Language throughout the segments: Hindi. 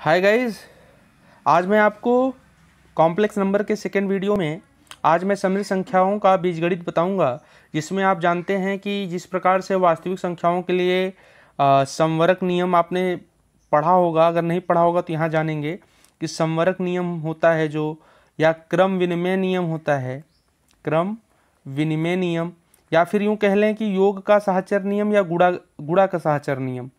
हाय गाइस, आज मैं आपको कॉम्प्लेक्स नंबर के सेकेंड वीडियो में आज मैं समृद्ध संख्याओं का बीजगणित बताऊंगा, जिसमें आप जानते हैं कि जिस प्रकार से वास्तविक संख्याओं के लिए समवरक नियम आपने पढ़ा होगा। अगर नहीं पढ़ा होगा तो यहाँ जानेंगे कि समवरक नियम होता है जो, या क्रम विनिमय नियम होता है, क्रम विनिमय नियम, या फिर यूँ कह लें कि योग का सहचर नियम या गुणा का सहचर नियम।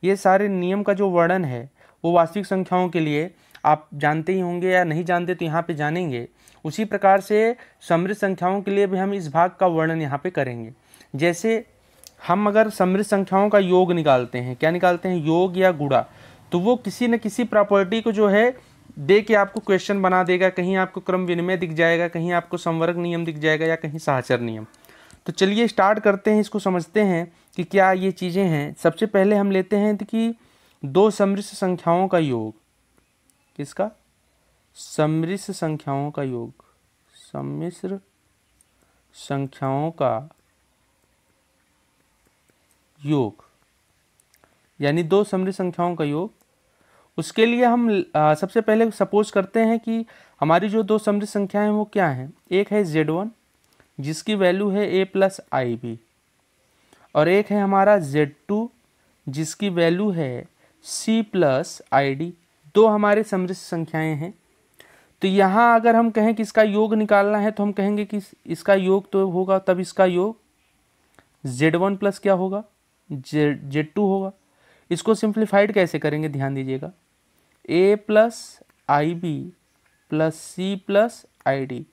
ये सारे नियम का जो वर्णन है वो वास्तविक संख्याओं के लिए आप जानते ही होंगे, या नहीं जानते तो यहाँ पे जानेंगे। उसी प्रकार से समृद्ध संख्याओं के लिए भी हम इस भाग का वर्णन यहाँ पे करेंगे। जैसे हम अगर समृद्ध संख्याओं का योग निकालते हैं, क्या निकालते हैं, योग या गुणा, तो वो किसी न किसी प्रॉपर्टी को जो है दे के आपको क्वेश्चन बना देगा। कहीं आपको क्रम विनिमय दिख जाएगा, कहीं आपको समवर्ग नियम दिख जाएगा, या कहीं सहचर नियम। तो चलिए स्टार्ट करते हैं, इसको समझते हैं कि क्या ये चीज़ें हैं। सबसे पहले हम लेते हैं कि दो समृद्ध संख्याओं का योग। किसका? समृद्ध संख्याओं का योग। सम्मिश्र संख्याओं का योग, यानी दो समृद्ध संख्याओं का योग। उसके लिए हम सबसे पहले सपोज करते हैं कि हमारी जो दो समृद्ध संख्याएं हैं वो क्या हैं। एक है Z1 जिसकी वैल्यू है a+ib, और एक है हमारा Z2 जिसकी वैल्यू है c+id। दो हमारे समृद्ध संख्याएं हैं। तो यहाँ अगर हम कहें कि इसका योग निकालना है तो हम कहेंगे कि इसका योग तो होगा, तब इसका योग Z1 प्लस क्या होगा, Z2 होगा। इसको सिंप्लीफाइड कैसे करेंगे, ध्यान दीजिएगा, a+ib + c+id।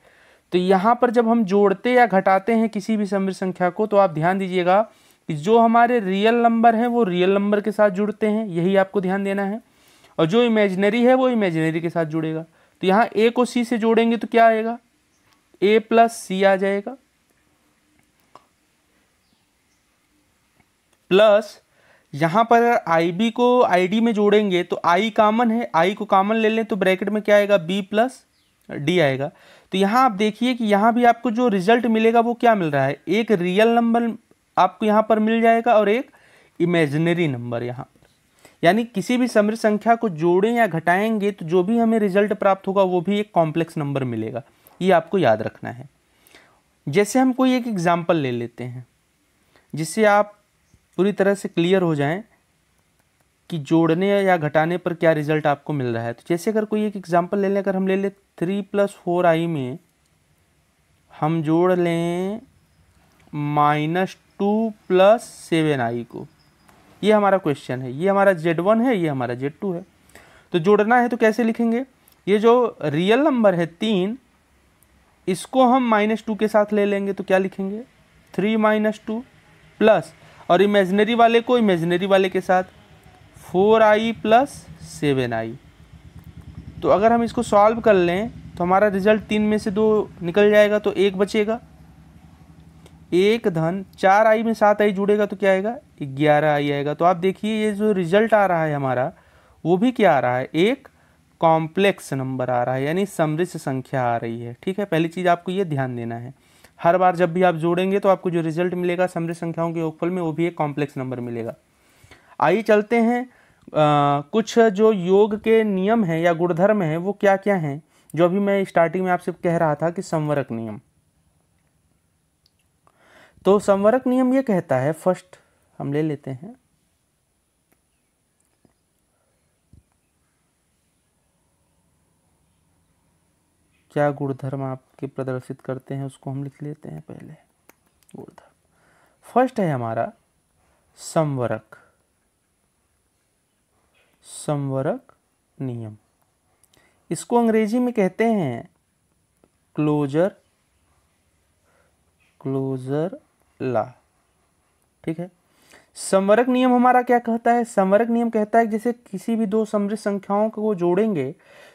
तो यहाँ पर जब हम जोड़ते या घटाते हैं किसी भी समृद्ध संख्या को, तो आप ध्यान दीजिएगा कि जो हमारे रियल नंबर हैं वो रियल नंबर के साथ जुड़ते हैं, यही आपको ध्यान देना है, और जो इमेजिनरी है वो इमेजिनरी के साथ जुड़ेगा। तो यहाँ a को c से जोड़ेंगे तो क्या आएगा, a + c आ जाएगा, प्लस यहाँ पर ib को id में जोड़ेंगे तो i कॉमन है, i को कॉमन ले लें तो ब्रैकेट में क्या आएगा, b + d आएगा। तो यहाँ आप देखिए कि यहाँ भी आपको जो रिजल्ट मिलेगा वो क्या मिल रहा है, एक रियल नंबर आपको यहाँ पर मिल जाएगा और एक इमेजिनरी नंबर यहाँ पर। यानी किसी भी समृद्ध संख्या को जोड़ें या घटाएंगे तो जो भी हमें रिजल्ट प्राप्त होगा वो भी एक कॉम्प्लेक्स नंबर मिलेगा। ये आपको याद रखना है। जैसे हम कोई एक एग्जाम्पल ले लेते हैं जिससे आप पूरी तरह से क्लियर हो जाएं कि जोड़ने या घटाने पर क्या रिजल्ट आपको मिल रहा है। तो जैसे अगर कोई एक एग्जाम्पल ले लें, अगर हम ले लें 3 + 4i में हम जोड़ लें -2 + 7i को, ये हमारा क्वेश्चन है। ये हमारा Z1 है, ये हमारा Z2 है। तो जोड़ना है तो कैसे लिखेंगे, ये जो रियल नंबर है 3, इसको हम -2 के साथ ले लेंगे तो क्या लिखेंगे, 3 - 2 प्लस, और इमेजिनरी वाले को इमेजिनरी वाले के साथ 4i + 7i। तो अगर हम इसको सॉल्व कर लें तो हमारा रिजल्ट 3 में से 2 निकल जाएगा, तो 1 बचेगा। 1 धन 4i में 7i जुड़ेगा तो क्या आएगा, 11i आएगा। तो आप देखिए ये जो रिजल्ट आ रहा है हमारा, वो भी क्या आ रहा है, एक कॉम्प्लेक्स नंबर आ रहा है, यानी समृद्ध संख्या आ रही है। ठीक है, पहली चीज़ आपको ये ध्यान देना है। हर बार जब भी आप जोड़ेंगे तो आपको जो रिजल्ट मिलेगा समृद्ध संख्याओं के योगफल में, वो भी एक कॉम्प्लेक्स नंबर मिलेगा। आइए चलते हैं कुछ जो योग के नियम हैं या गुणधर्म हैं वो क्या क्या हैं, जो अभी मैं स्टार्टिंग में आपसे कह रहा था कि समवरक नियम। तो समवरक नियम ये कहता है, फर्स्ट हम ले लेते हैं, क्या गुणधर्म आपके प्रदर्शित करते हैं उसको हम लिख लेते हैं पहले। गुणधर्म फर्स्ट है हमारा समवरक, समवरक नियम। इसको अंग्रेजी में कहते हैं क्लोजर लॉ। ठीक है, समवरक नियम हमारा क्या कहता है, समवरक नियम कहता है जैसे किसी भी दो समृद्ध संख्याओं को जोड़ेंगे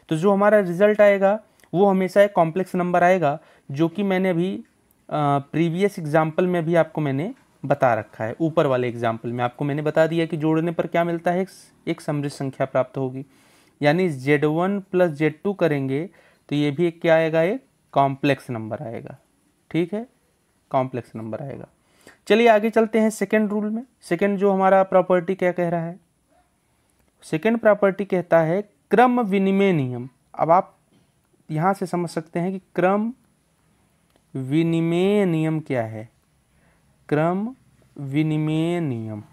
तो जो हमारा रिजल्ट आएगा वो हमेशा एक कॉम्प्लेक्स नंबर आएगा, जो कि मैंने अभी प्रीवियस एग्जाम्पल में भी आपको मैंने बता रखा है। ऊपर वाले एग्जाम्पल में आपको मैंने बता दिया कि जोड़ने पर क्या मिलता है, एक समृद्ध संख्या प्राप्त होगी। यानी Z1 + Z2 करेंगे तो ये भी एक क्या आएगा, एक कॉम्प्लेक्स नंबर आएगा। ठीक है, कॉम्प्लेक्स नंबर आएगा। चलिए आगे चलते हैं सेकेंड रूल में। सेकेंड जो हमारा प्रॉपर्टी क्या कह रहा है, सेकेंड प्रॉपर्टी कहता है क्रम विनिमय नियम। अब आप यहाँ से समझ सकते हैं कि क्रम विनिमय नियम क्या है। क्रम विनिमय नियम।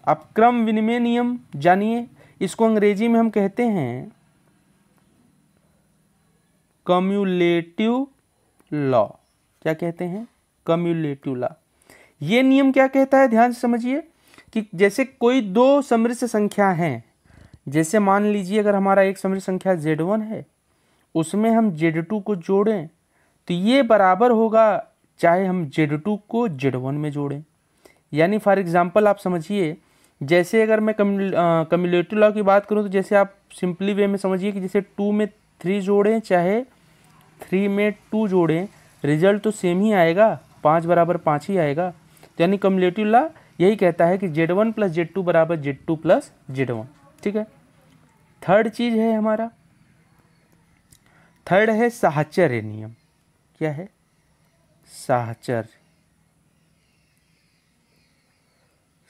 अब क्रम विनिमय नियम जानिए, इसको अंग्रेजी में हम कहते हैं कम्युलेटिव लॉ। क्या कहते हैं? Cumulative law. ये नियम क्या कहता है, ध्यान से समझिए कि जैसे कोई दो समृद्ध संख्या हैं, जैसे मान लीजिए अगर हमारा एक समृद्ध संख्या Z1 है, उसमें हम Z2 को जोड़ें तो ये बराबर होगा चाहे हम Z2 को Z1 में जोड़ें। यानी फॉर एग्जांपल आप समझिए, जैसे अगर मैं कम्युलेटिव लॉ की बात करूं तो जैसे आप सिंपली वे में समझिए कि जैसे 2 में 3 जोड़ें चाहे 3 में 2 जोड़ें, रिजल्ट तो सेम ही आएगा, 5 बराबर 5 ही आएगा। तो यानी कम्युलेटिव लॉ यही कहता है कि Z1 प्लस Z2 बराबर Z2 प्लस Z1। ठीक है। थर्ड चीज है हमारा, थर्ड है साहचर्य नियम। क्या है? साहचर्य।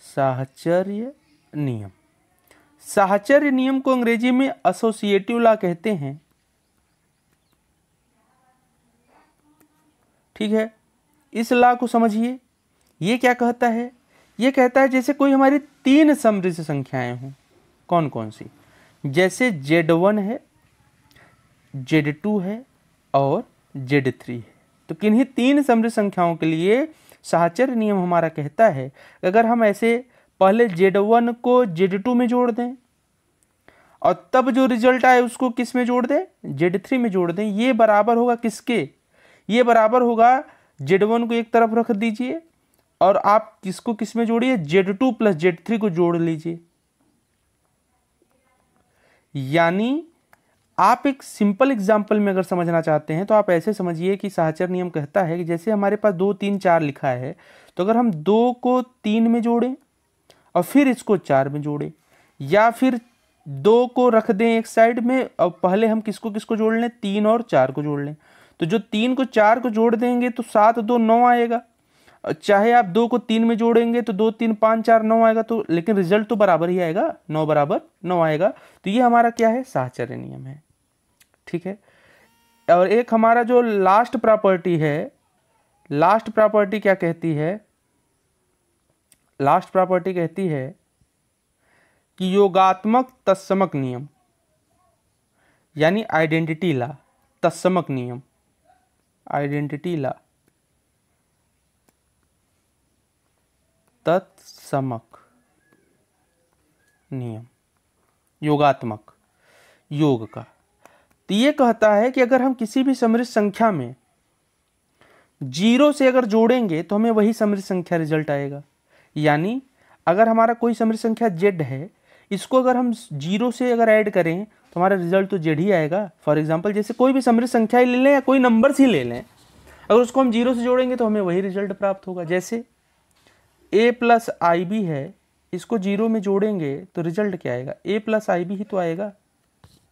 साहचर्य नियम। साहचर्य नियम को अंग्रेजी में एसोसिएटिव लॉ कहते हैं। ठीक है। इस लॉ को समझिए, ये क्या कहता है? ये कहता है जैसे कोई हमारी 3 समृद्ध संख्याएं हों, कौन कौन सी? जैसे Z1 है, Z2 है और Z3 है। तो किन्हीं 3 समृद्ध संख्याओं के लिए साहचर्य नियम हमारा कहता है अगर हम ऐसे पहले Z1 को Z2 में जोड़ दें और तब जो रिजल्ट आए उसको किस में जोड़ दें? Z3 में जोड़ दें। ये बराबर होगा किसके? ये बराबर होगा Z1 को एक तरफ रख दीजिए और आप किसको किस में जोड़िए? Z2 प्लस Z3 को जोड़ लीजिए। यानी आप एक सिंपल एग्जाम्पल में अगर समझना चाहते हैं तो आप ऐसे समझिए कि साहचर्य नियम कहता है कि जैसे हमारे पास 2 3 4 लिखा है, तो अगर हम 2 को 3 में जोड़ें और फिर इसको 4 में जोड़ें, या फिर 2 को रख दें एक साइड में और पहले हम किसको किसको जोड़ लें? 3 और 4 को जोड़ लें। तो जो 3 को 4 को जोड़ देंगे तो 7 2 9 आएगा। चाहे आप 2 को 3 में जोड़ेंगे तो 2 3 5 4 9 आएगा, तो लेकिन रिजल्ट तो बराबर ही आएगा, 9 बराबर 9 आएगा। तो ये हमारा क्या है? साहचर्य नियम है। ठीक है। और एक हमारा जो लास्ट प्रॉपर्टी है, लास्ट प्रॉपर्टी क्या कहती है? लास्ट प्रॉपर्टी कहती है कि योगात्मक तत्समक नियम, यानी आइडेंटिटी लॉ, तत्समक नियम, आइडेंटिटी लॉ, तत्समक नियम, योगात्मक, योग का। तो ये कहता है कि अगर हम किसी भी समृद्ध संख्या में 0 से अगर जोड़ेंगे तो हमें वही समृद्ध संख्या रिजल्ट आएगा। यानी अगर हमारा कोई समृद्ध संख्या Z है, इसको अगर हम 0 से अगर ऐड करें तो हमारा रिजल्ट तो Z ही आएगा। फॉर एग्जांपल जैसे कोई भी समृद्ध संख्या ही ले लें या कोई नंबर्स ही ले लें, अगर उसको हम 0 से जोड़ेंगे तो हमें वही रिजल्ट प्राप्त होगा। जैसे A प्लस IB है, इसको 0 में जोड़ेंगे तो रिजल्ट क्या आएगा? A प्लस IB ही तो आएगा।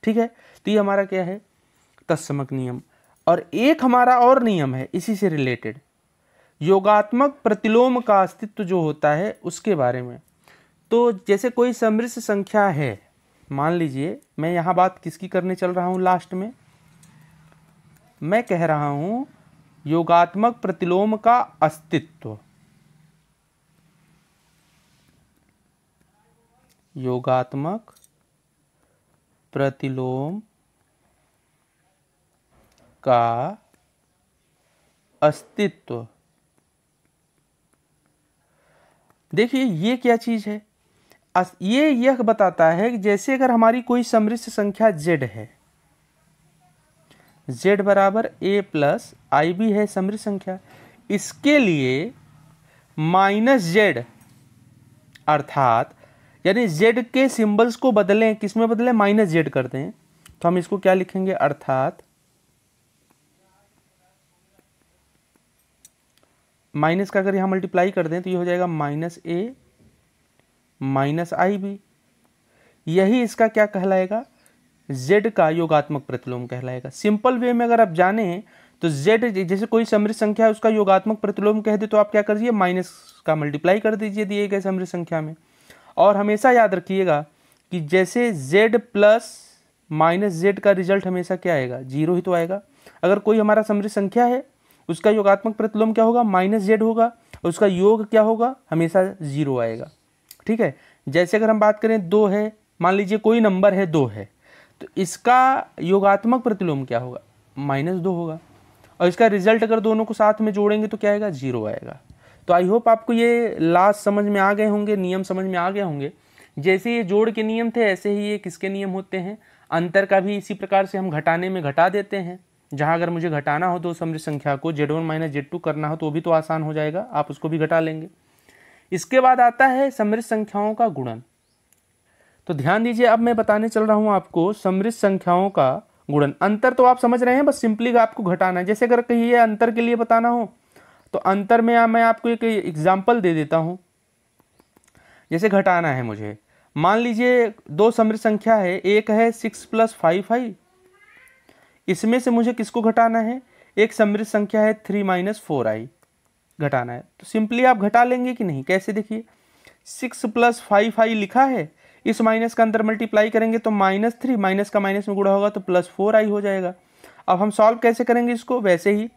ठीक है। तो ये हमारा क्या है? तत्समक नियम। और एक हमारा और नियम है इसी से रिलेटेड, योगात्मक प्रतिलोम का अस्तित्व जो होता है उसके बारे में। तो जैसे कोई समृद्ध संख्या है, मान लीजिए मैं यहाँ बात किसकी करने चल रहा हूँ? लास्ट में मैं कह रहा हूँ योगात्मक प्रतिलोम का अस्तित्व, योगात्मक प्रतिलोम का अस्तित्व। देखिए ये क्या चीज है? ये यह बताता है कि जैसे अगर हमारी कोई समृद्ध संख्या Z है, Z बराबर A प्लस IB है समृद्ध संख्या, इसके लिए -Z अर्थात यानी Z के सिंबल्स को बदलें, किसमें बदलें? -Z कर दें, तो हम इसको क्या लिखेंगे? अर्थात माइनस का अगर यहाँ मल्टीप्लाई कर दें तो ये हो जाएगा -A माइनस IB। यही इसका क्या कहलाएगा? Z का योगात्मक प्रतिलोम कहलाएगा। सिंपल वे में अगर आप जाने तो Z जैसे कोई समृद्ध संख्या है उसका योगात्मक प्रतिलोम कह दे तो आप क्या कर दीजिए? माइनस का मल्टीप्लाई कर दीजिए दिए गए समृद्ध संख्या में। और हमेशा याद रखिएगा कि जैसे Z प्लस माइनस जेड का रिजल्ट हमेशा क्या आएगा, जीरो ही तो आएगा। अगर कोई हमारा समृद्ध संख्या है उसका योगात्मक प्रतिलोम क्या होगा, माइनस जेड होगा, और उसका योग क्या होगा, हमेशा जीरो आएगा। ठीक है, जैसे अगर हम बात करें 2 है, मान लीजिए कोई नंबर है 2 है, तो इसका योगात्मक प्रतिलोम क्या होगा, -2 होगा, और इसका रिजल्ट अगर दोनों को साथ में जोड़ेंगे तो क्या आएगा, जीरो आएगा। तो आई होप आपको ये लास्ट समझ में आ गए होंगे, नियम समझ में आ गए होंगे। जैसे ये जोड़ के नियम थे ऐसे ही ये किसके नियम होते हैं, अंतर का भी इसी प्रकार से हम घटाने में घटा देते हैं। जहाँ अगर मुझे घटाना हो दो समृद्ध संख्या को Z1 माइनस Z2 करना हो तो वो भी तो आसान हो जाएगा, आप उसको भी घटा लेंगे। इसके बाद आता है समृद्ध संख्याओं का गुणन। तो ध्यान दीजिए, अब मैं बताने चल रहा हूँ आपको समृद्ध संख्याओं का गुणन। अंतर तो आप समझ रहे हैं, बस सिंपली आपको घटाना है। जैसे अगर कहीं अंतर के लिए बताना हो तो अंतर में मैं आपको एक एग्जाम्पल दे देता हूँ। जैसे घटाना है मुझे, मान लीजिए 2 समृद्ध संख्या है, एक है 6 + 5i, इसमें से मुझे किसको घटाना है, एक समृद्ध संख्या है 3 - 4i घटाना है। तो सिंपली आप घटा लेंगे कि नहीं, कैसे देखिए, 6 + 5i लिखा है, इस माइनस का अंदर मल्टीप्लाई करेंगे तो -3, माइनस का माइनस में गुणा होगा तो +4i हो जाएगा। अब हम सॉल्व कैसे करेंगे इसको, वैसे ही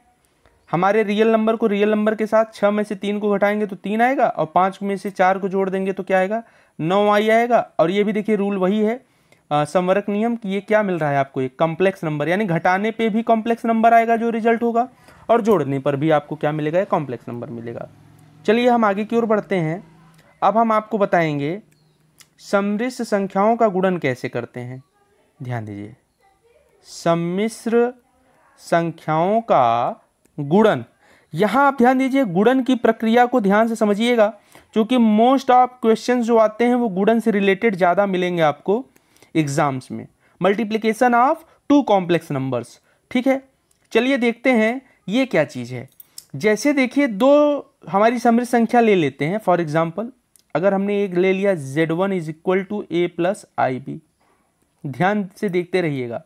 हमारे रियल नंबर को रियल नंबर के साथ 6 में से 3 को घटाएंगे तो 3 आएगा, और 5 में से 4 को जोड़ देंगे तो क्या आएगा, 9i आएगा। और ये भी देखिए रूल वही है संवरक नियम की, ये क्या मिल रहा है आपको, एक कॉम्प्लेक्स नंबर, यानी घटाने पे भी कॉम्प्लेक्स नंबर आएगा जो रिजल्ट होगा, और जोड़ने पर भी आपको क्या मिलेगा, एक कॉम्प्लेक्स नंबर मिलेगा। चलिए हम आगे की ओर बढ़ते हैं। अब हम आपको बताएंगे समृद्ध संख्याओं का गुणन कैसे करते हैं। ध्यान दीजिए, सम्मिश्र संख्याओं का गुणन। यहां आप ध्यान दीजिए, गुणन की प्रक्रिया को ध्यान से समझिएगा, क्योंकि मोस्ट ऑफ क्वेश्चंस जो आते हैं वो गुणन से रिलेटेड ज्यादा मिलेंगे आपको एग्जाम्स में। Multiplication of 2 complex numbers. ठीक है, चलिए देखते हैं ये क्या चीज है। जैसे देखिए 2 हमारी समृद्ध संख्या ले लेते हैं। फॉर एग्जाम्पल अगर हमने एक ले लिया Z1 = a + ib, ध्यान से देखते रहिएगा,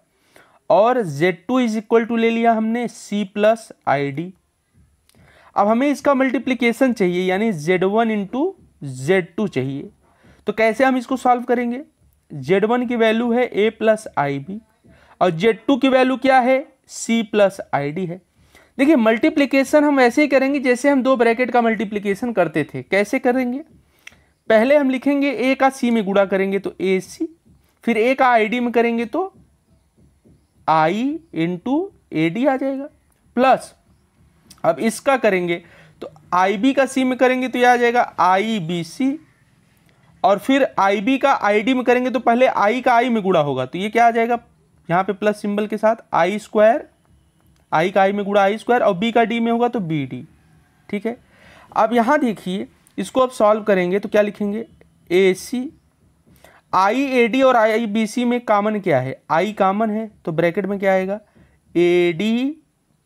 और Z2 = ले लिया हमने c + id। अब हमें इसका मल्टीप्लिकेशन चाहिए, यानी Z1 × Z2 चाहिए। तो कैसे हम इसको सॉल्व करेंगे, Z1 की वैल्यू है a + ib, और Z2 की वैल्यू क्या है, c + id है। देखिए मल्टीप्लिकेशन हम ऐसे ही करेंगे जैसे हम 2 ब्रैकेट का मल्टीप्लिकेशन करते थे। कैसे करेंगे, पहले हम लिखेंगे a का c में गुणा करेंगे तो ac, फिर a का id में करेंगे तो i × ad आ जाएगा, प्लस अब इसका करेंगे तो ib का c में करेंगे तो यह आ जाएगा ibc, और फिर ib का id में करेंगे तो पहले i का i में गुणा होगा तो ये क्या आ जाएगा, यहाँ पे प्लस सिंबल के साथ i², i का i में गुणा i², और b का d में होगा तो bd। ठीक है, अब यहाँ देखिए इसको अब सॉल्व करेंगे तो क्या लिखेंगे, ac, iad और ibc में कॉमन क्या है, i कॉमन है तो ब्रैकेट में क्या आएगा, ad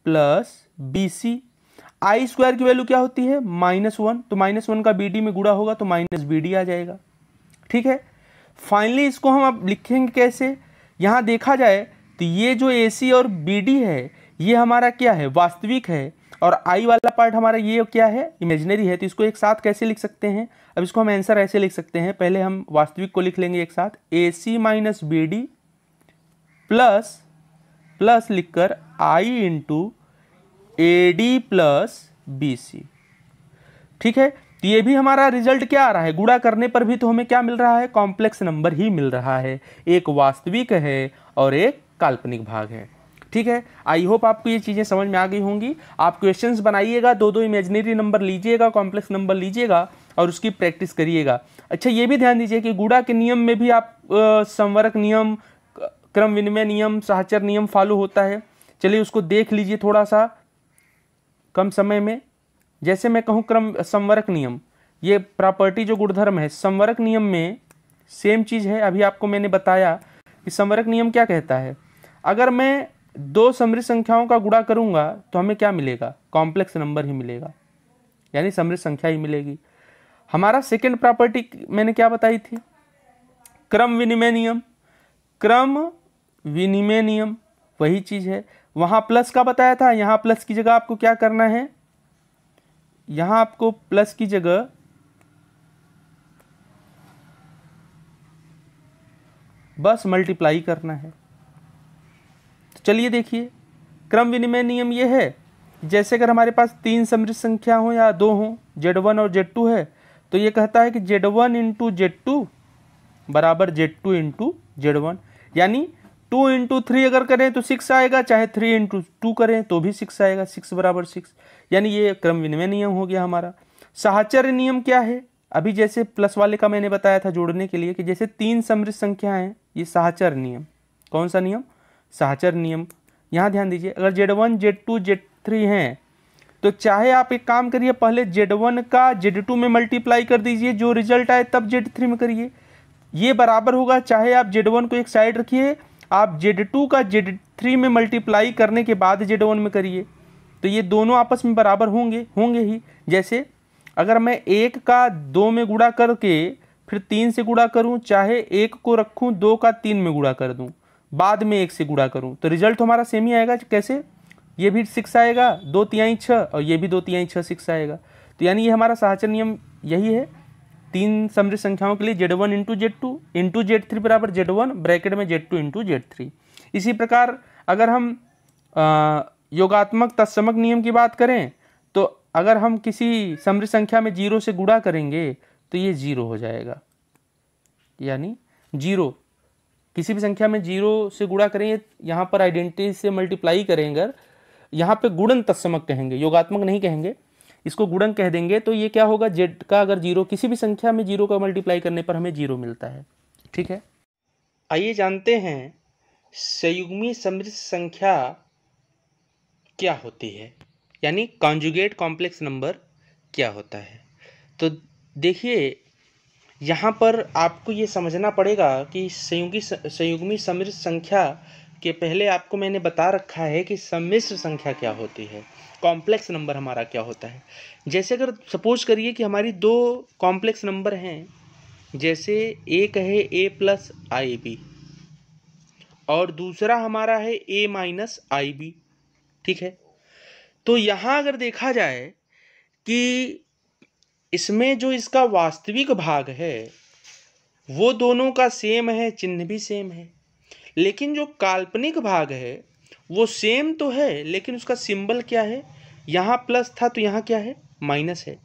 + bc। i² की वैल्यू क्या होती है, -1, तो -1 का bd में गुणा होगा तो -bd आ जाएगा। ठीक है, फाइनली इसको हम अब लिखेंगे कैसे, यहाँ देखा जाए तो ये जो ac और bd है ये हमारा क्या है, वास्तविक है, और i वाला पार्ट हमारा ये क्या है, इमेजिनरी है। तो इसको एक साथ कैसे लिख सकते हैं, अब इसको हम आंसर ऐसे लिख सकते हैं, पहले हम वास्तविक को लिख लेंगे एक साथ, ac - bd प्लस लिखकर i × ad + bc। ठीक है, तो ये भी हमारा रिजल्ट क्या आ रहा है, गुणा करने पर भी तो हमें क्या मिल रहा है, कॉम्प्लेक्स नंबर ही मिल रहा है, एक वास्तविक है और एक काल्पनिक भाग है। ठीक है, आई होप आपको ये चीज़ें समझ में आ गई होंगी। आप क्वेश्चंस बनाइएगा, 2 इमेजिनरी नंबर लीजिएगा, कॉम्प्लेक्स नंबर लीजिएगा और उसकी प्रैक्टिस करिएगा। अच्छा ये भी ध्यान दीजिए कि गुणा के नियम में भी आप संवरक नियम, क्रम विनिमय नियम, सहचर नियम फॉलो होता है। चलिए उसको देख लीजिए थोड़ा सा कम समय में। जैसे मैं कहूँ क्रम संवरक नियम, ये प्रॉपर्टी जो गुणधर्म है संवरक नियम में सेम चीज़ है। अभी आपको मैंने बताया कि संवरक नियम क्या कहता है, अगर मैं 2 समृद्ध संख्याओं का गुणा करूंगा तो हमें क्या मिलेगा, कॉम्प्लेक्स नंबर ही मिलेगा, यानी समृद्ध संख्या ही मिलेगी। हमारा सेकंड प्रॉपर्टी मैंने क्या बताई थी, क्रम विनिमय नियम। क्रम विनिमय नियम वही चीज है, वहां प्लस का बताया था, यहां प्लस की जगह आपको क्या करना है, यहां आपको प्लस की जगह बस मल्टीप्लाई करना है। चलिए देखिए, क्रम विनिमय नियम ये है, जैसे अगर हमारे पास 3 समृद्ध संख्या हो या 2 हो, Z1 और Z2 है, तो ये कहता है कि Z1 इंटू Z2 बराबर Z2 इंटू Z1, यानी 2 इंटू 3 अगर करें तो 6 आएगा, चाहे 3 इंटू 2 करें तो भी 6 आएगा, 6 बराबर 6, यानी ये क्रम विनिमय नियम हो गया हमारा। साहचर्य नियम क्या है? अभी जैसे प्लस वाले का मैंने बताया था जोड़ने के लिए कि जैसे 3 समृद्ध संख्या हैं, ये साहचर्य नियम। कौन सा नियम? साहचर्य नियम। यहाँ ध्यान दीजिए, अगर Z1 Z2 Z3 हैं तो चाहे आप एक काम करिए, पहले Z1 का Z2 में मल्टीप्लाई कर दीजिए, जो रिजल्ट आए तब Z3 में करिए, ये बराबर होगा। चाहे आप Z1 को एक साइड रखिए, आप Z2 का Z3 में मल्टीप्लाई करने के बाद Z1 में करिए, तो ये दोनों आपस में बराबर होंगे ही। जैसे अगर मैं 1 का 2 में गुणा करके फिर 3 से गुणा करूं, चाहे 1 को रखूं 2 का 3 में गुणा कर दूं, बाद में 1 से गुणा करूं, तो रिजल्ट हमारा सेम ही आएगा। कैसे? ये भी 6 आएगा, 2 तिहाई 6, और ये भी 2 तिहाई 6, 6 आएगा। तो यानी ये हमारा साहचर्य नियम यही है, 3 समृद्ध संख्याओं के लिए Z1 into Z2 into Z3 बराबर Z1 ब्रैकेट में Z2 इंटू Z3। इसी प्रकार अगर हम योगात्मक तत्समक नियम की बात करें, तो अगर हम किसी समृद्ध संख्या में 0 से गुणा करेंगे तो ये 0 हो जाएगा, यानी 0 किसी भी संख्या में 0 से गुणा करेंगे, यहाँ पर आइडेंटिटी से मल्टीप्लाई करेंगे, यहाँ पे गुणन तत्समक कहेंगे, योगात्मक नहीं कहेंगे, इसको गुणन कह देंगे, तो ये क्या होगा, Z का अगर 0 किसी भी संख्या में 0 का मल्टीप्लाई करने पर हमें 0 मिलता है। ठीक है, आइए जानते हैं संयुग्मी समृद्ध संख्या क्या होती है, यानी कॉन्जुगेट कॉम्प्लेक्स नंबर क्या होता है। तो देखिए, यहाँ पर आपको ये समझना पड़ेगा कि संयुग्मी समृद्ध संख्या के पहले आपको मैंने बता रखा है कि सम्मिश्र संख्या क्या होती है, कॉम्प्लेक्स नंबर हमारा क्या होता है। जैसे अगर सपोज करिए कि हमारी 2 कॉम्प्लेक्स नंबर हैं, जैसे एक है a प्लस आई बी और दूसरा हमारा है a माइनस आई बी। ठीक है, तो यहाँ अगर देखा जाए कि इसमें जो इसका वास्तविक भाग है वो दोनों का सेम है, चिन्ह भी सेम है, लेकिन जो काल्पनिक भाग है वो सेम तो है, लेकिन उसका सिंबल क्या है, यहाँ प्लस था तो यहाँ क्या है, माइनस है,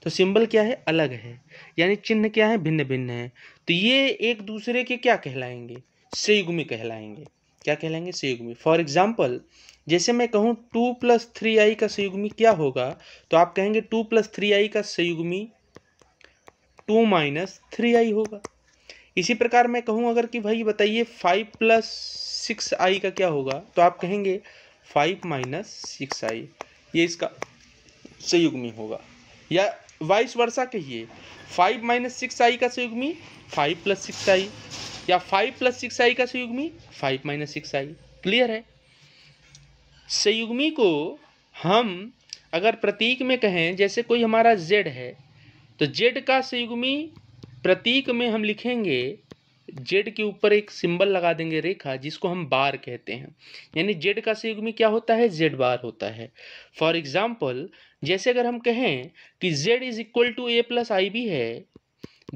तो सिंबल क्या है, अलग है, यानी चिन्ह क्या है, भिन्न भिन्न है। तो ये एक दूसरे के क्या कहलाएंगे, संयुग्मी कहलाएंगे। क्या कहलाएंगे, संयुग्मी। फॉर एग्जाम्पल, जैसे मैं कहूँ 2 प्लस 3i का संयुग्मी क्या होगा, तो आप कहेंगे 2 प्लस 3i का संयुग्मी 2 माइनस 3i होगा। इसी प्रकार मैं कहूँ अगर कि भाई बताइए 5 प्लस 6i का क्या होगा, तो आप कहेंगे 5 माइनस 6i, ये इसका संयुग्मी होगा। या वाइस वर्सा कहिए, 5 माइनस 6i का संयुग्मी 5 प्लस 6i, या 5 प्लस 6i का संयुग्मी 5 माइनस 6i। क्लियर है। संयुग्मी को हम अगर प्रतीक में कहें, जैसे कोई हमारा z है, तो z का संयुग्मी प्रतीक में हम लिखेंगे, z के ऊपर एक सिंबल लगा देंगे रेखा, जिसको हम बार कहते हैं, यानी z का संयुग्मी क्या होता है, z बार होता है। फॉर एग्जाम्पल, जैसे अगर हम कहें कि z is equal to a plus I B है,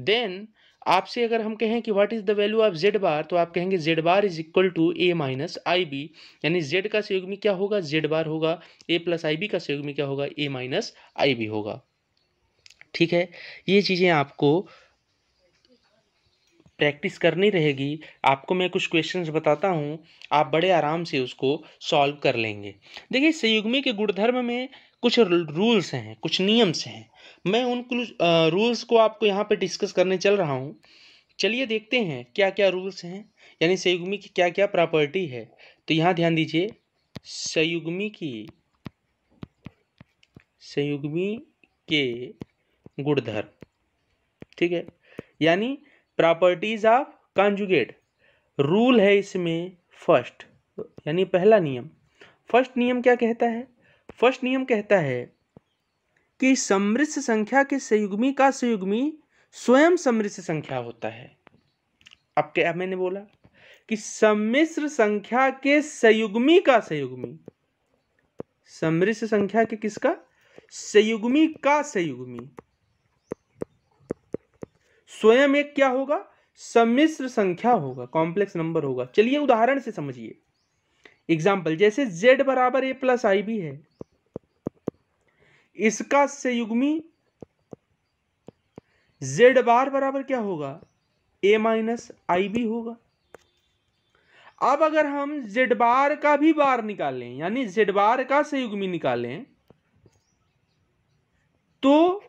देन आपसे अगर हम कहें कि what is the value of z bar, तो आप कहेंगे z bar is equal to a minus I B, यानी z का संयुग्मी क्या होगा, z बार होगा, a प्लस आई बी का संयुग्मी क्या होगा, a माइनस आई बी होगा। ठीक है, ये चीज़ें आपको प्रैक्टिस करनी रहेगी। आपको मैं कुछ क्वेश्चंस बताता हूँ, आप बड़े आराम से उसको सॉल्व कर लेंगे। देखिए, संयुग्मी के गुणधर्म में कुछ रूल्स हैं, कुछ नियम्स हैं, मैं उन रूल्स को आपको यहाँ पे डिस्कस करने चल रहा हूँ। चलिए देखते हैं क्या क्या रूल्स हैं, यानी संयुग्मी की क्या क्या प्रॉपर्टी है। तो यहाँ ध्यान दीजिए, संयुग्मी के गुणधर्म, ठीक है, यानी प्रॉपर्टीज ऑफ कॉन्जुगेट। रूल है इसमें फर्स्ट, यानी पहला नियम। फर्स्ट नियम क्या कहता है, फर्स्ट नियम कहता है कि समृद्ध संख्या के संयुग्मी का संयुग्मी स्वयं समृद्ध संख्या होता है। अब क्या मैंने बोला कि सम्मिश्र संख्या के संयुग्मी का संयुग्मी, समृद्ध संख्या के किसका, संयुग्मी का संयुग्मी स्वयं एक क्या होगा, सम्मिश्र संख्या होगा, कॉम्प्लेक्स नंबर होगा। चलिए उदाहरण से समझिए, एग्जाम्पल, जैसे z बराबर a प्लस आई बी है, इसका संयुग्मी z बार बराबर क्या होगा, a माइनस आई बी होगा। अब अगर हम z बार का भी बार निकालें, यानी z बार का संयुग्मी निकालें, तो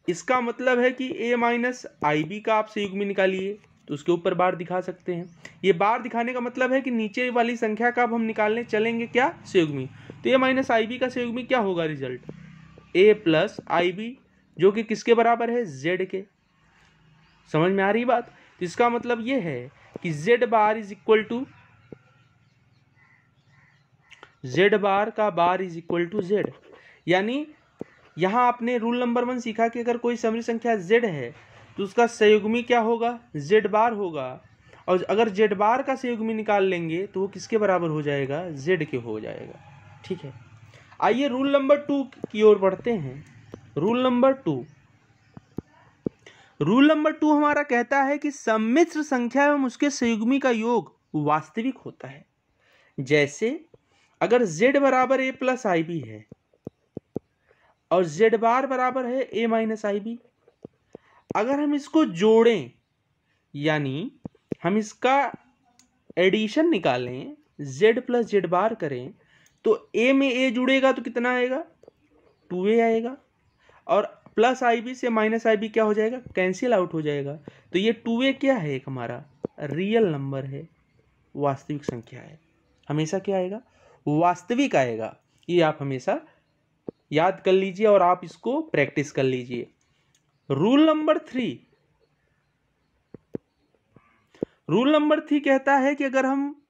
इसका मतलब है कि a माइनस आई बी का आप संयुग्मी निकालिए तो उसके ऊपर बार दिखा सकते हैं। ये बार दिखाने का मतलब है कि नीचे वाली संख्या का अब हम निकालने चलेंगे क्या, संयुग्मी। तो a माइनस आई बी का संयुग्मी क्या होगा, result a plus I B, जो कि किसके बराबर है, z के। समझ में आ रही बात। तो इसका मतलब ये है कि z bar is equal to, z bar का bar is equal to z। यानी यहां आपने रूल नंबर 1 सीखा कि अगर कोई समरी संख्या z है तो उसका संयुग्मी क्या होगा, z बार होगा। और अगर z बार का संयुग्मी निकाल लेंगे तो वो किसके बराबर हो जाएगा, z के हो जाएगा। ठीक है, आइए रूल नंबर 2 की ओर बढ़ते हैं। रूल नंबर 2 हमारा कहता है कि सम्मिश्र संख्या एवं उसके संयुग्मी का योग वास्तविक होता है। जैसे अगर z बराबर a प्लस आई बी है और z बार बराबर है a माइनस आई बी, अगर हम इसको जोड़ें, यानी हम इसका एडिशन निकालें, z प्लस z बार करें, तो a में a जुड़ेगा तो कितना आएगा, 2a आएगा, और प्लस आई बी से माइनस आई बी क्या हो जाएगा, कैंसिल आउट हो जाएगा। तो ये 2a क्या है, एक हमारा रियल नंबर है, वास्तविक संख्या है। हमेशा क्या आएगा, वास्तविक आएगा। ये आप हमेशा याद कर लीजिए और आप इसको प्रैक्टिस कर लीजिए। रूल नंबर 3 कहता है कि अगर हम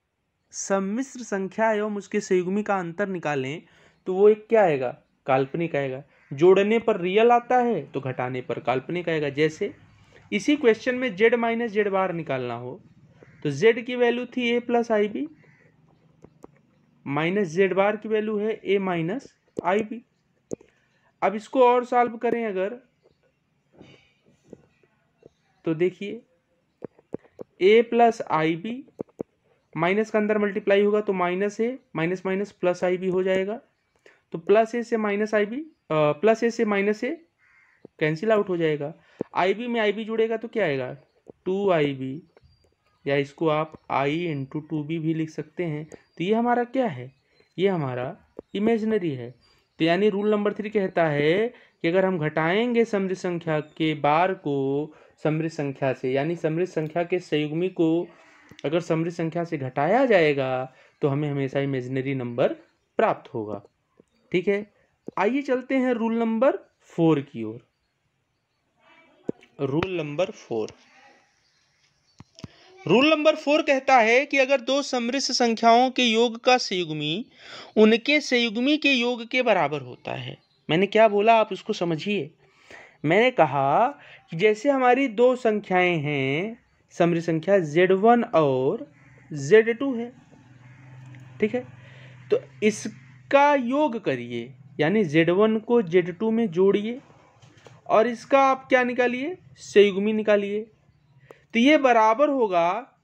सम्मिश्र संख्या एवं उसके संयुग्मी का अंतर निकालें तो वो एक क्या आएगा, काल्पनिक आएगा। जोड़ने पर रियल आता है तो घटाने पर काल्पनिक आएगा। जैसे इसी क्वेश्चन में z माइनस जेड बार निकालना हो तो z की वैल्यू थी a plus I B, minus z bar की वैल्यू है a माइनस आई बी। अब इसको और सॉल्व करें अगर, तो देखिए a plus I B, minus का अंदर मल्टीप्लाई होगा तो minus A minus minus plus I B हो जाएगा। तो प्लस ए से minus I B, plus A से माइनस ए कैंसिल आउट हो जाएगा। आई बी में आई बी जुड़ेगा तो क्या आएगा, 2IB, या इसको आप i इंटू 2b भी लिख सकते हैं। तो ये हमारा क्या है, ये हमारा इमेजिनरी है। तो यानी रूल नंबर 3 कहता है कि अगर हम घटाएंगे समृद्ध संख्या के बार को समृद्ध संख्या से, यानी समृद्ध संख्या के संयुग्मी को अगर समृद्ध संख्या से घटाया जाएगा तो हमें हमेशा इमेजिनरी नंबर प्राप्त होगा। ठीक है, आइए चलते हैं रूल नंबर 4 की ओर। रूल नंबर 4 कहता है कि अगर दो समृद्ध संख्याओं के योग का संयुग्मी उनके संयुग्मी के योग के बराबर होता है। मैंने क्या बोला आप इसको समझिए। मैंने कहा कि जैसे हमारी दो संख्याएं हैं, समृद्ध संख्या Z1 और Z2 है, ठीक है, तो इसका योग करिए, यानी Z1 को Z2 में जोड़िए और इसका आप क्या निकालिए, संयुग्मी निकालिए। तो ये बराबर होगा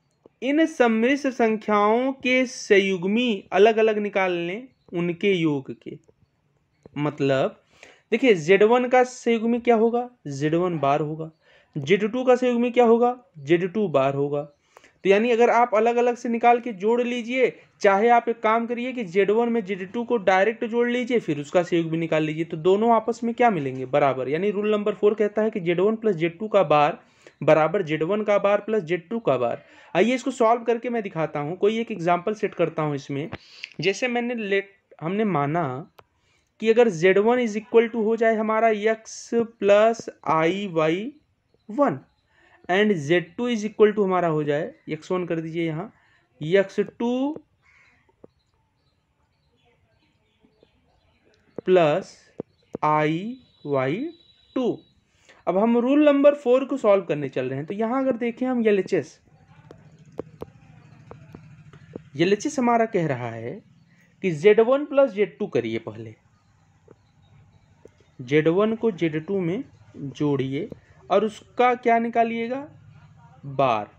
इन समृद्ध संख्याओं के संयुग्मी अलग अलग निकाल लें उनके योग के। मतलब देखिए Z1 का संयुग्मी क्या होगा, Z1 बार होगा। Z2 का संयुग्मी क्या होगा, Z2 बार होगा। तो यानी अगर आप अलग अलग से निकाल के जोड़ लीजिए, चाहे आप एक काम करिए कि Z1 में Z2 को डायरेक्ट जोड़ लीजिए फिर उसका संयुग्मी निकाल लीजिए, तो दोनों आपस में क्या मिलेंगे, बराबर। यानी रूल नंबर 4 कहता है कि Z1 प्लस Z2 का बार बराबर Z1 का बार प्लस Z2 का बार। आइए इसको सॉल्व करके मैं दिखाता हूँ। कोई एक एग्जाम्पल सेट करता हूँ इसमें। जैसे हमने माना कि अगर Z1 इज इक्वल टू हो जाए हमारा x plus IY1 and Z2 is equal to हमारा हो जाए, x1 कर दीजिए यहाँ, x2 प्लस IY2। अब हम रूल नंबर 4 को सॉल्व करने चल रहे हैं। तो यहां अगर देखें हम LHS हमारा कह रहा है कि Z1 प्लस Z2 करिए। पहले Z1 को Z2 में जोड़िए और उसका क्या निकालिएगा, बार।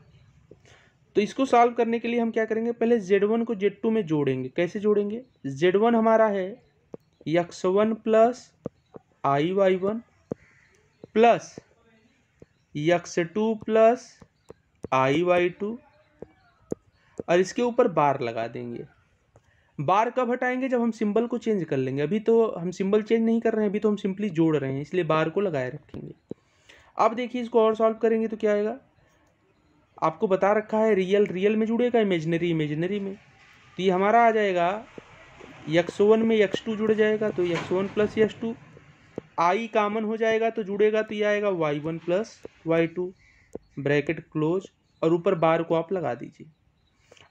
तो इसको सॉल्व करने के लिए हम क्या करेंगे, पहले Z1 को Z2 में जोड़ेंगे। कैसे जोड़ेंगे, Z1 हमारा है x1 plus IY1 plus x2 plus IY2 और इसके ऊपर बार लगा देंगे। बार कब हटाएंगे, जब हम सिंबल को चेंज कर लेंगे। अभी तो हम सिंबल चेंज नहीं कर रहे हैं, अभी तो हम सिंपली जोड़ रहे हैं, इसलिए बार को लगाए रखेंगे। अब देखिए इसको और सॉल्व करेंगे तो क्या आएगा, आपको बता रखा है रियल रियल में जुड़ेगा, इमेजिनरी इमेजिनरी में। तो ये हमारा आ जाएगा x1 में x2 जुड़ जाएगा तो x1 प्लस x2, आई कॉमन हो जाएगा तो जुड़ेगा तो ये आएगा y1 plus y2 bracket close और ऊपर बार को आप लगा दीजिए।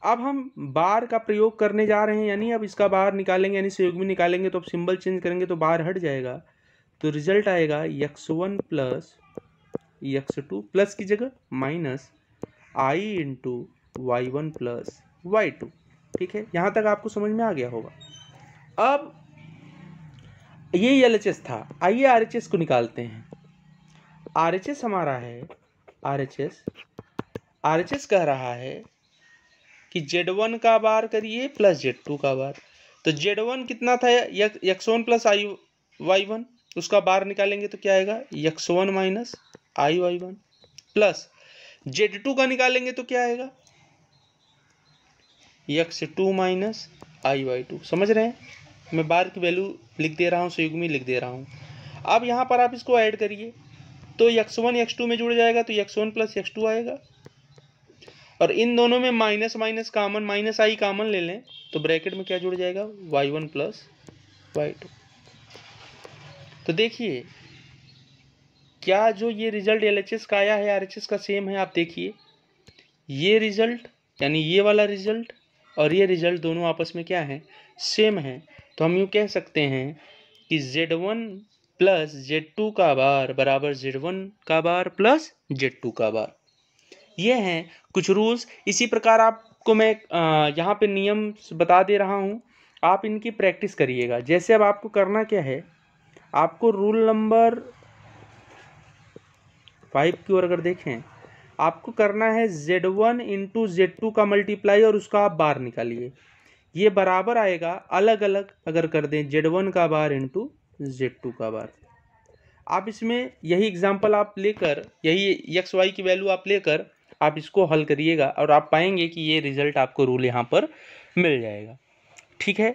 अब हम बार का प्रयोग करने जा रहे हैं, यानी अब इसका बार निकालेंगे, यानी संयुग्मी निकालेंगे तो अब सिंबल चेंज करेंगे तो बार हट जाएगा, तो रिजल्ट आएगा x1 प्लस x2 प्लस की जगह माइनस आई इंटू y1 प्लस y2। ठीक है, यहाँ तक आपको समझ में आ गया होगा। अब ये LHS था, आइए RHS को निकालते हैं। RHS हमारा है, RHS कह रहा है कि Z1 का बार करिए प्लस Z2 का बार। तो Z1 कितना था, x1 प्लस y1, उसका बार निकालेंगे तो क्या आएगा x1 minus y1 plus Z2 का निकालेंगे तो क्या आएगा x2 माइनस y2। समझ रहे हैं, मैं बार की वैल्यू लिख दे रहा हूँ, संयुग्मी लिख दे रहा हूँ। अब यहाँ पर आप इसको ऐड करिए तो x1 x2 में जुड़ जाएगा तो x1 प्लस x2 आएगा और इन दोनों में माइनस माइनस कॉमन, माइनस आई कॉमन ले लें तो ब्रैकेट में क्या जुड़ जाएगा y1 प्लस y2। तो देखिए क्या जो ये रिजल्ट LHS का आया है RHS का सेम है। आप देखिए ये रिजल्ट यानी ये वाला रिजल्ट और ये रिजल्ट दोनों आपस में क्या है, सेम है। तो हम यूँ कह सकते हैं कि Z1 प्लस Z2 का बार बराबर Z1 का बार प्लस Z2 का बार। ये हैं कुछ रूल्स। इसी प्रकार आपको मैं यहाँ पे नियम बता दे रहा हूँ, आप इनकी प्रैक्टिस करिएगा। जैसे अब आपको करना क्या है, आपको रूल नंबर 5 की ओर अगर देखें, आपको करना है Z1 इंटू Z2 का मल्टीप्लाई और उसका आप बार निकालिए। ये बराबर आएगा, अलग अलग अगर कर दें Z1 का बार इंटू Z2 का बार। आप इसमें यही एग्जाम्पल आप लेकर, यही XY की वैल्यू आप लेकर आप इसको हल करिएगा और आप पाएंगे कि ये रिजल्ट आपको रूल यहाँ पर मिल जाएगा। ठीक है।